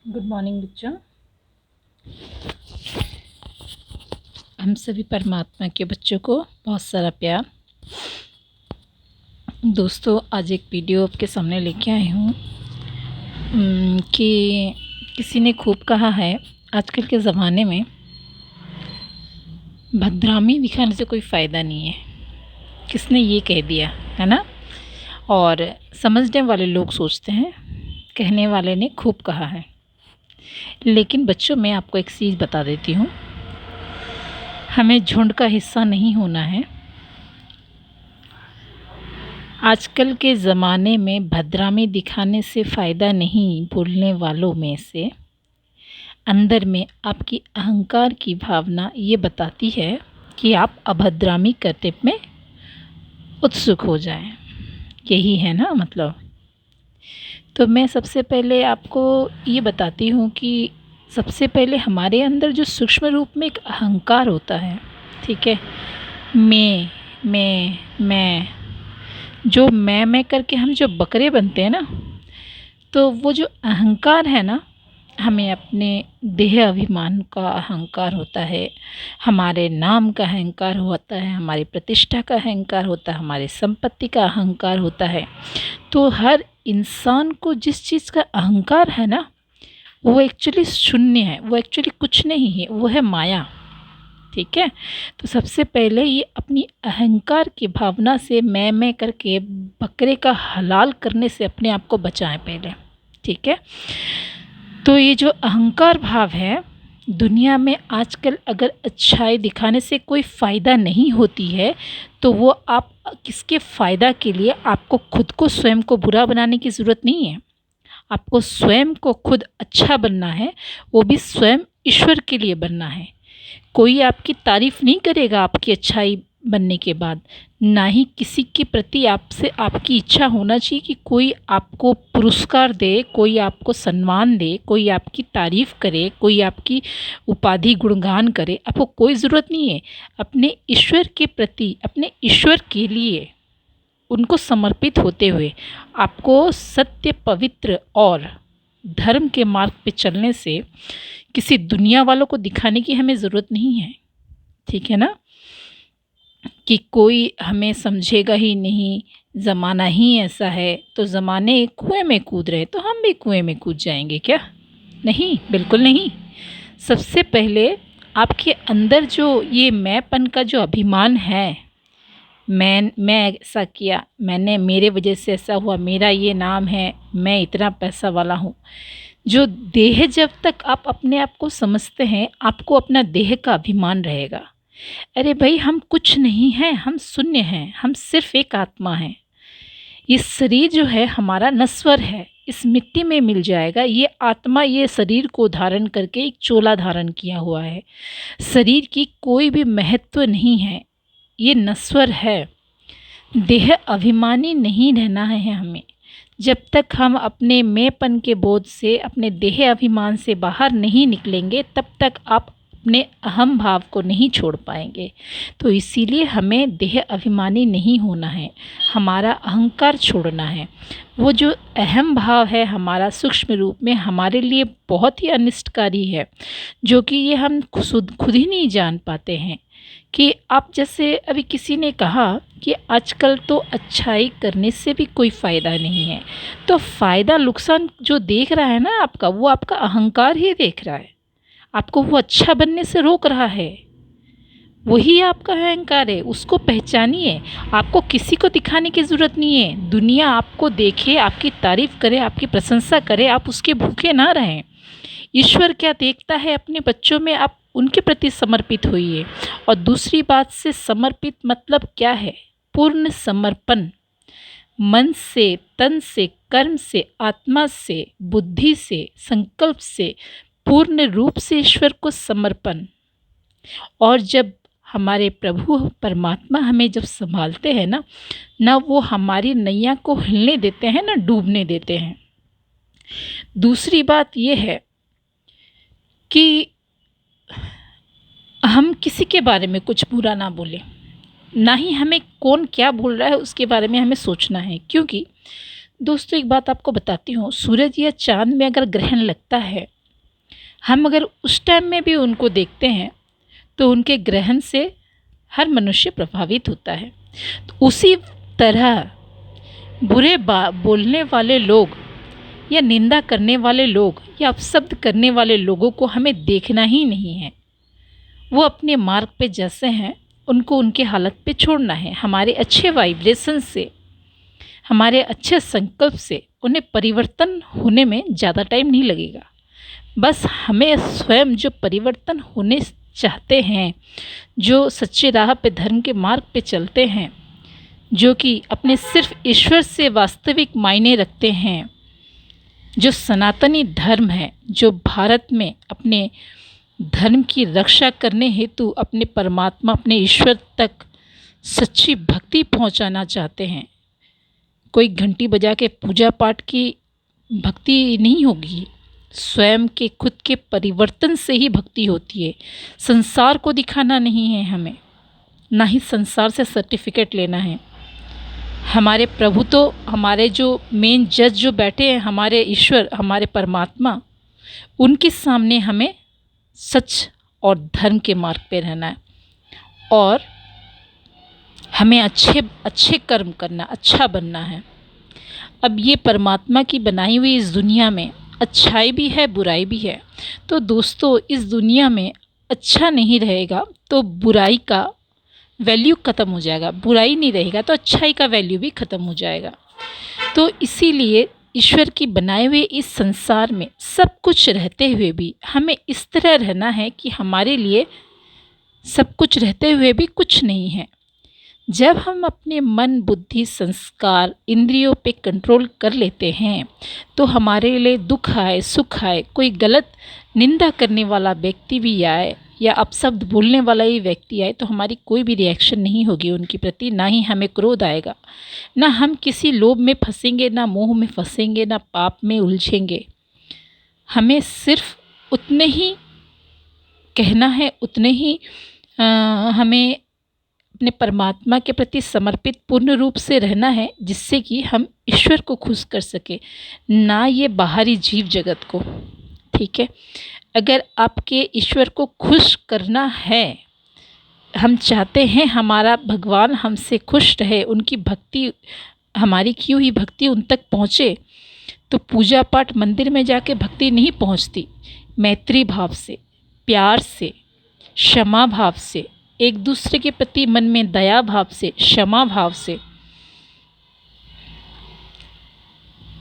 Good morning बच्चों। हम सभी परमात्मा के बच्चों को बहुत सारा प्यार। दोस्तों, आज एक वीडियो आपके सामने लेके आई हूँ कि किसी ने खूब कहा है आजकल के ज़माने में भद्रामी दिखाने से कोई फ़ायदा नहीं है। किसने ये कह दिया है ना? और समझने वाले लोग सोचते हैं कहने वाले ने खूब कहा है। लेकिन बच्चों, मैं आपको एक चीज़ बता देती हूँ, हमें झुंड का हिस्सा नहीं होना है। आजकल के ज़माने में भद्रामी दिखाने से फ़ायदा नहीं बोलने वालों में से अंदर में आपकी अहंकार की भावना ये बताती है कि आप अभद्रामी करने में उत्सुक हो जाएं। यही है ना मतलब। तो मैं सबसे पहले आपको ये बताती हूँ कि सबसे पहले हमारे अंदर जो सूक्ष्म रूप में एक अहंकार होता है, ठीक है, मैं जो मैं करके हम जो बकरे बनते हैं ना, तो वो जो अहंकार है ना, हमें अपने देह अभिमान का अहंकार होता है, हमारे नाम का अहंकार होता है, हमारी प्रतिष्ठा का अहंकार होता है, हमारी संपत्ति का अहंकार होता है। तो हर इंसान को जिस चीज़ का अहंकार है ना, वो एक्चुअली शून्य है, वो एक्चुअली कुछ नहीं है, वो है माया। ठीक है। तो सबसे पहले ये अपनी अहंकार की भावना से मैं करके बकरे का हलाल करने से अपने आप को बचाएं पहले। ठीक है। तो ये जो अहंकार भाव है, दुनिया में आजकल अगर अच्छाई दिखाने से कोई फ़ायदा नहीं होती है, तो वो आप किसके फ़ायदा के लिए, आपको खुद को स्वयं को बुरा बनाने की ज़रूरत नहीं है। आपको स्वयं को खुद अच्छा बनना है, वो भी स्वयं ईश्वर के लिए बनना है। कोई आपकी तारीफ़ नहीं करेगा आपकी अच्छाई बनने के बाद, ना ही किसी के प्रति आपसे आपकी इच्छा होना चाहिए कि कोई आपको पुरस्कार दे, कोई आपको सम्मान दे, कोई आपकी तारीफ़ करे, कोई आपकी उपाधि गुणगान करे। आपको कोई ज़रूरत नहीं है। अपने ईश्वर के प्रति, अपने ईश्वर के लिए उनको समर्पित होते हुए आपको सत्य, पवित्र और धर्म के मार्ग पे चलने से किसी दुनिया वालों को दिखाने की हमें ज़रूरत नहीं है। ठीक है ना? कि कोई हमें समझेगा ही नहीं, ज़माना ही ऐसा है, तो ज़माने कुएं में कूद रहे तो हम भी कुएं में कूद जाएंगे क्या? नहीं, बिल्कुल नहीं। सबसे पहले आपके अंदर जो ये मैंपन का जो अभिमान है, मैं ऐसा किया, मैंने, मेरे वजह से ऐसा हुआ, मेरा ये नाम है, मैं इतना पैसा वाला हूँ। जो देह, जब तक आप अपने आप को समझते हैं, आपको अपना देह का अभिमान रहेगा। अरे भाई, हम कुछ नहीं हैं, हम शून्य हैं, हम सिर्फ एक आत्मा हैं। ये शरीर जो है हमारा नश्वर है, इस मिट्टी में मिल जाएगा। ये आत्मा ये शरीर को धारण करके एक चोला धारण किया हुआ है। शरीर की कोई भी महत्व नहीं है, ये नश्वर है। देह अभिमानी नहीं रहना है हमें। जब तक हम अपने मैंपन के बोझ से, अपने देह अभिमान से बाहर नहीं निकलेंगे, तब तक आप अपने अहम भाव को नहीं छोड़ पाएंगे। तो इसीलिए हमें देह अभिमानी नहीं होना है, हमारा अहंकार छोड़ना है। वो जो अहम भाव है हमारा सूक्ष्म रूप में, हमारे लिए बहुत ही अनिष्टकारी है, जो कि ये हम खुद ही नहीं जान पाते हैं। कि आप जैसे अभी किसी ने कहा कि आजकल तो अच्छाई करने से भी कोई फ़ायदा नहीं है, तो फ़ायदा नुकसान जो देख रहा है ना आपका, वो आपका अहंकार ही देख रहा है। आपको वो अच्छा बनने से रोक रहा है, वही आपका अहंकार है। उसको पहचानिए। आपको किसी को दिखाने की ज़रूरत नहीं है। दुनिया आपको देखे, आपकी तारीफ़ करे, आपकी प्रशंसा करे, आप उसके भूखे ना रहें। ईश्वर क्या देखता है अपने बच्चों में, आप उनके प्रति समर्पित होइए। और दूसरी बात से समर्पित मतलब क्या है? पूर्ण समर्पण। मन से, तन से, कर्म से, आत्मा से, बुद्धि से, संकल्प से, पूर्ण रूप से ईश्वर को समर्पण। और जब हमारे प्रभु परमात्मा हमें जब संभालते हैं ना, ना वो हमारी नैया को हिलने देते हैं, ना डूबने देते हैं। दूसरी बात ये है कि हम किसी के बारे में कुछ बुरा ना बोलें, ना ही हमें कौन क्या बोल रहा है उसके बारे में हमें सोचना है। क्योंकि दोस्तों, एक बात आपको बताती हूँ, सूरज या चाँद में अगर ग्रहण लगता है हम अगर उस टाइम में भी उनको देखते हैं तो उनके ग्रहण से हर मनुष्य प्रभावित होता है। तो उसी तरह बुरे बोलने वाले लोग या निंदा करने वाले लोग या अपशब्द करने वाले लोगों को हमें देखना ही नहीं है। वो अपने मार्ग पे जैसे हैं उनको उनके हालत पे छोड़ना है। हमारे अच्छे वाइब्रेशन से, हमारे अच्छे संकल्प से उन्हें परिवर्तन होने में ज़्यादा टाइम नहीं लगेगा। बस हमें स्वयं जो परिवर्तन होने चाहते हैं, जो सच्चे राह पे धर्म के मार्ग पे चलते हैं, जो कि अपने सिर्फ ईश्वर से वास्तविक मायने रखते हैं, जो सनातनी धर्म है, जो भारत में अपने धर्म की रक्षा करने हेतु अपने परमात्मा, अपने ईश्वर तक सच्ची भक्ति पहुंचाना चाहते हैं। कोई घंटी बजा के पूजा पाठ की भक्ति नहीं होगी, स्वयं के खुद के परिवर्तन से ही भक्ति होती है। संसार को दिखाना नहीं है हमें, ना ही संसार से सर्टिफिकेट लेना है। हमारे प्रभु तो, हमारे जो मेन जज जो बैठे हैं, हमारे ईश्वर, हमारे परमात्मा, उनके सामने हमें सच और धर्म के मार्ग पे रहना है और हमें अच्छे कर्म करना, अच्छा बनना है। अब ये परमात्मा की बनाई हुई इस दुनिया में अच्छाई भी है, बुराई भी है। तो दोस्तों, इस दुनिया में अच्छा नहीं रहेगा तो बुराई का वैल्यू ख़त्म हो जाएगा, बुराई नहीं रहेगा तो अच्छाई का वैल्यू भी ख़त्म हो जाएगा। तो इसीलिए ईश्वर की बनाए हुए इस संसार में सब कुछ रहते हुए भी हमें इस तरह रहना है कि हमारे लिए सब कुछ रहते हुए भी कुछ नहीं है। जब हम अपने मन, बुद्धि, संस्कार, इंद्रियों पे कंट्रोल कर लेते हैं तो हमारे लिए दुख आए, सुख आए, कोई गलत निंदा करने वाला व्यक्ति भी आए या अपशब्द बोलने वाला ही व्यक्ति आए तो हमारी कोई भी रिएक्शन नहीं होगी उनके प्रति, ना ही हमें क्रोध आएगा, ना हम किसी लोभ में फंसेंगे, ना मोह में फंसेंगे, ना पाप में उलझेंगे। हमें सिर्फ उतने ही कहना है, उतने ही हमें अपने परमात्मा के प्रति समर्पित पूर्ण रूप से रहना है, जिससे कि हम ईश्वर को खुश कर सके, ना ये बाहरी जीव जगत को। ठीक है, अगर आपके ईश्वर को खुश करना है, हम चाहते हैं हमारा भगवान हमसे खुश रहे, उनकी भक्ति, हमारी की हुई भक्ति उन तक पहुँचे, तो पूजा पाठ मंदिर में जाके भक्ति नहीं पहुँचती। मैत्री भाव से, प्यार से, क्षमा भाव से, एक दूसरे के प्रति मन में दया भाव से, क्षमा भाव से,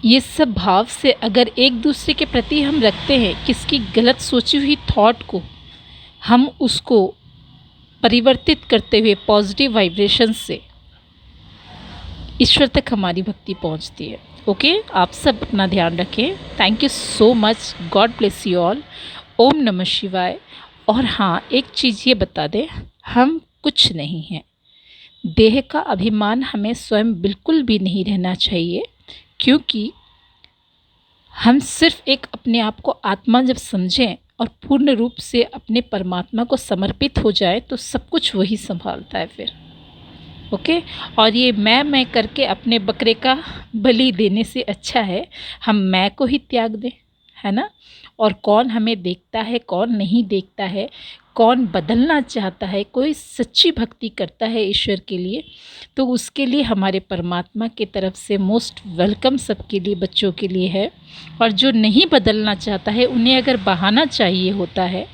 ये सब भाव से अगर एक दूसरे के प्रति हम रखते हैं, किसकी गलत सोची हुई थॉट को हम उसको परिवर्तित करते हुए पॉजिटिव वाइब्रेशन से ईश्वर तक हमारी भक्ति पहुंचती है। ओके, आप सब अपना ध्यान रखें। Thank you so much, God bless you all. ओम नमः शिवाय। और हाँ, एक चीज़ ये बता दें, हम कुछ नहीं हैं। देह का अभिमान हमें स्वयं बिल्कुल भी नहीं रहना चाहिए, क्योंकि हम सिर्फ एक अपने आप को आत्मा जब समझें और पूर्ण रूप से अपने परमात्मा को समर्पित हो जाए तो सब कुछ वही संभालता है फिर। ओके, और ये मैं करके अपने बकरे का बलि देने से अच्छा है हम मैं को ही त्याग दें, है ना। और कौन हमें देखता है, कौन नहीं देखता है, कौन बदलना चाहता है, कोई सच्ची भक्ति करता है ईश्वर के लिए, तो उसके लिए हमारे परमात्मा की तरफ से मोस्ट वेलकम सबके लिए, बच्चों के लिए है। और जो नहीं बदलना चाहता है, उन्हें अगर बहाना चाहिए होता है,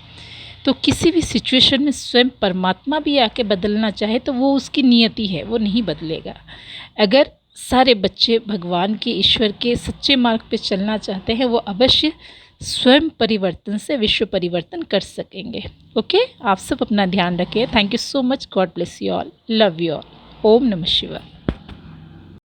तो किसी भी सिचुएशन में स्वयं परमात्मा भी आके बदलना चाहे तो वो उसकी नियति है, वो नहीं बदलेगा। अगर सारे बच्चे भगवान के, ईश्वर के सच्चे मार्ग पे चलना चाहते हैं, वो अवश्य स्वयं परिवर्तन से विश्व परिवर्तन कर सकेंगे। ओके, आप सब अपना ध्यान रखें। Thank you so much, God bless you all, love you all. ओम नमः शिवाय।